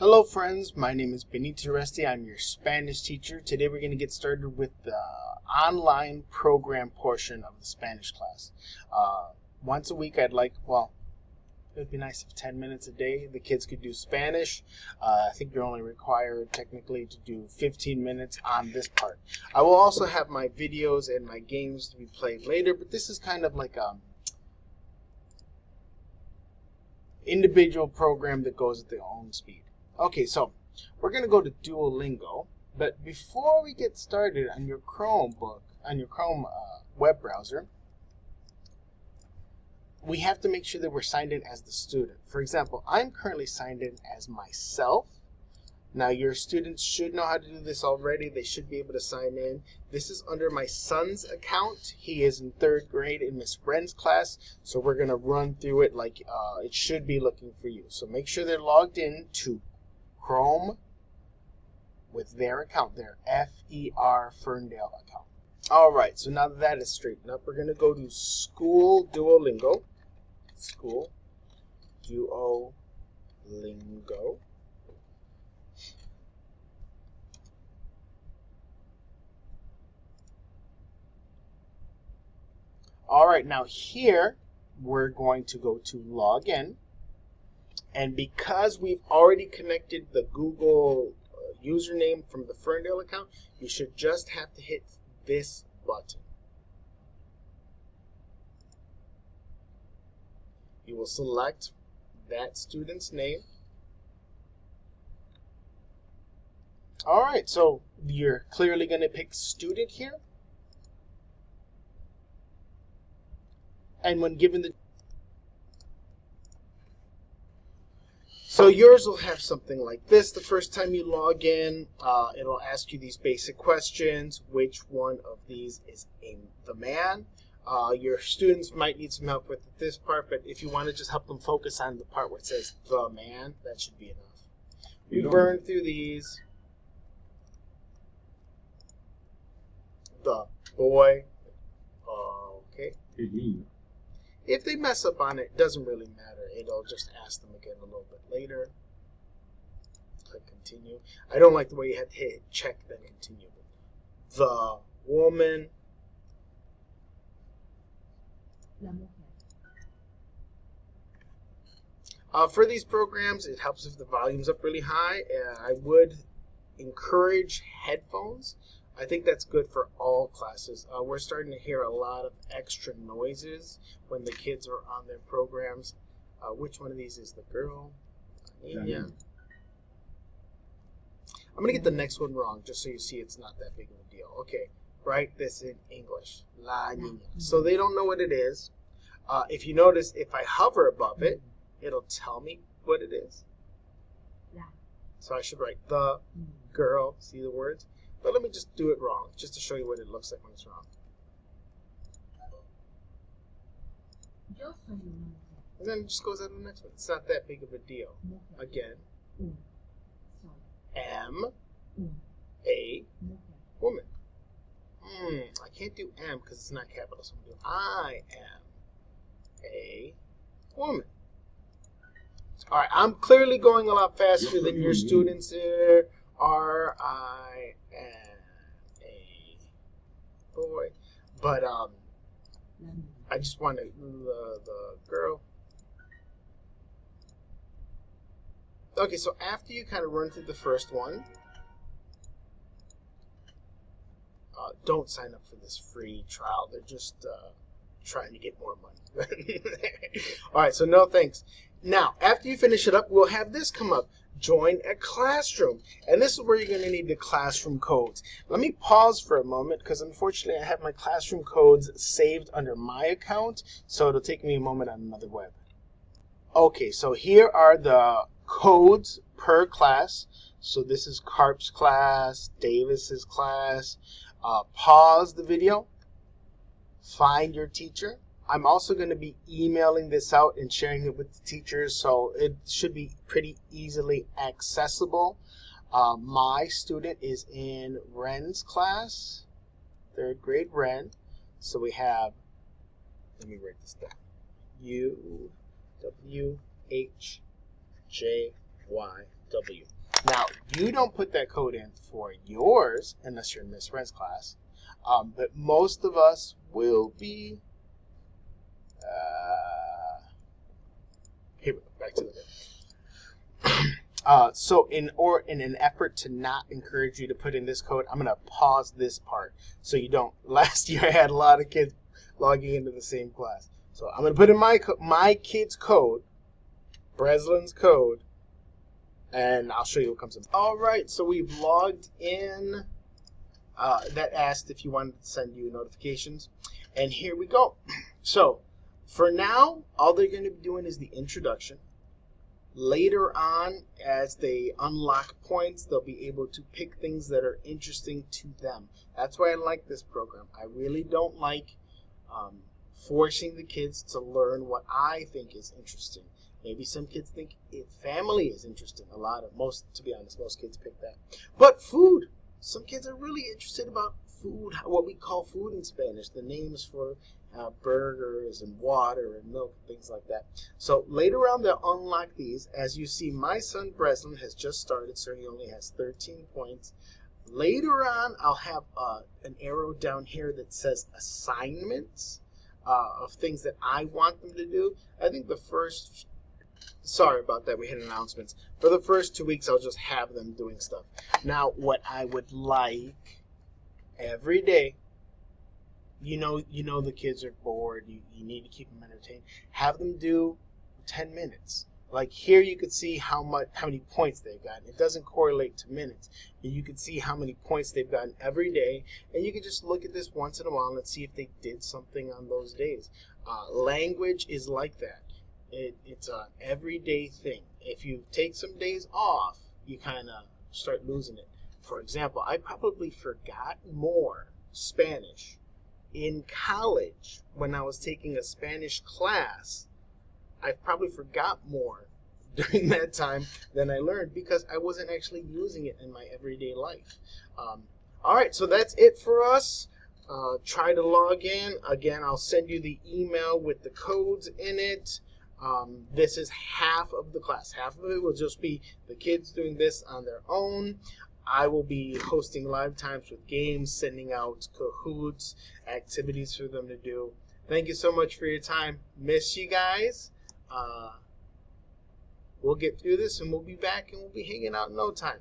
Hello friends, my name is Benito Resti. I'm your Spanish teacher. Today we're going to get started with the online program portion of the Spanish class. Once a week it would be nice if 10 minutes a day the kids could do Spanish. I think you're only required technically to do 15 minutes on this part. I will also have my videos and my games to be played later, but this is kind of like a individual program that goes at their own speed. Okay, so we're going to go to Duolingo, but before we get started on your Chrome web browser, we have to make sure that we're signed in as the student. For example, I'm currently signed in as myself. Now, your students should know how to do this already. They should be able to sign in. This is under my son's account. He is in 3rd grade in Miss Bren's class, so we're going to run through it like it should be looking for you. So make sure they're logged in to Chrome with their account, their FER Ferndale account. All right, so now that is straightened up, we're going to go to School Duolingo. School Duolingo. All right, now here we're going to go to login. And because we've already connected the Google username from the Ferndale account, you should just have to hit this button. You will select that student's name. All right, so you're clearly going to pick student here. And when given the So yours will have something like this. The first time you log in, it'll ask you these basic questions. Which one of these is the man? Your students might need some help with this part, but if you want to just help them focus on the part where it says the man, that should be enough. We burn through these. The boy. Okay. If they mess up on it, it doesn't really matter. It'll just ask them again a little bit later. Click continue. I don't like the way you have to hit check then continue. The woman. For these programs, it helps if the volume's up really high. I would encourage headphones. I think that's good for all classes. We're starting to hear a lot of extra noises when the kids are on their programs. Which one of these is the girl? Yeah. I'm going to get the next one wrong just so you see it's not that big of a deal. Okay, write this in English. La niña. So they don't know what it is. If you notice, if I hover above it, it'll tell me what it is. So I should write the girl. See the words? But let me just do it wrong, just to show you what it looks like when it's wrong. And then it just goes on to the next one. It's not that big of a deal. Again. Am a woman. I can't do am because it's not capital, so I'm going to do I am a woman. All right, I'm clearly going a lot faster than your students here. I am a boy. But I just wanted the girl. Okay, so after you kind of run through the first one, don't sign up for this free trial. They're just trying to get more money. All right, so no thanks. Now, after you finish it up, we'll have this come up. Join a classroom. And this is where you're going to need the classroom codes. Let me pause for a moment because unfortunately I have my classroom codes saved under my account, so it'll take me a moment on another web. Okay, so here are the codes per class. So this is Carp's class, Davis's class. Pause the video. Find your teacher. I'm also going to be emailing this out and sharing it with the teachers, so it should be pretty easily accessible. My student is in Ren's class, 3rd grade Ren. So we have, let me write this down, U, W, H, J, YW. Now, you don't put that code in for yours unless you're in Miss Ren's class, but most of us will be. Here we go. Back to the so in an effort to not encourage you to put in this code, I'm gonna pause this part so you don't. Last year I had a lot of kids logging into the same class, so I'm gonna put in my kid's code, Breslin's code, and I'll show you what comes in. All right, so we've logged in. That asked if you wanted to send you notifications, and here we go. So for now, all they're going to be doing is the introduction. Later on, as they unlock points, they'll be able to pick things that are interesting to them. That's why I like this program. I really don't like forcing the kids to learn what I think is interesting. Maybe some kids think family is interesting. To be honest, most kids pick that. But food. Some kids are really interested about food, what we call food in Spanish, the names for burgers and water and milk, things like that. So later on, they'll unlock these. As you see, my son Breslin has just started, so he only has 13 points. Later on, I'll have an arrow down here that says assignments of things that I want them to do. I think sorry about that, we had announcements. For the first 2 weeks, I'll just have them doing stuff. Now, what I would like every day, you know the kids are bored, you need to keep them entertained. Have them do 10 minutes. Like here you could see how many points they've gotten. It doesn't correlate to minutes. But you can see how many points they've gotten every day, and you can just look at this once in a while and see if they did something on those days. Language is like that. It's an everyday thing. If you take some days off, you kind of start losing it. For example, I probably forgot more Spanish in college when I was taking a Spanish class. I probably forgot more during that time than I learned because I wasn't actually using it in my everyday life. All right, so that's it for us. Try to log in. Again, I'll send you the email with the codes in it. This is half of the class. Half of it will just be the kids doing this on their own. I will be hosting live times with games, sending out Kahoots, activities for them to do. Thank you so much for your time. Miss you guys. We'll get through this and we'll be back and we'll be hanging out in no time.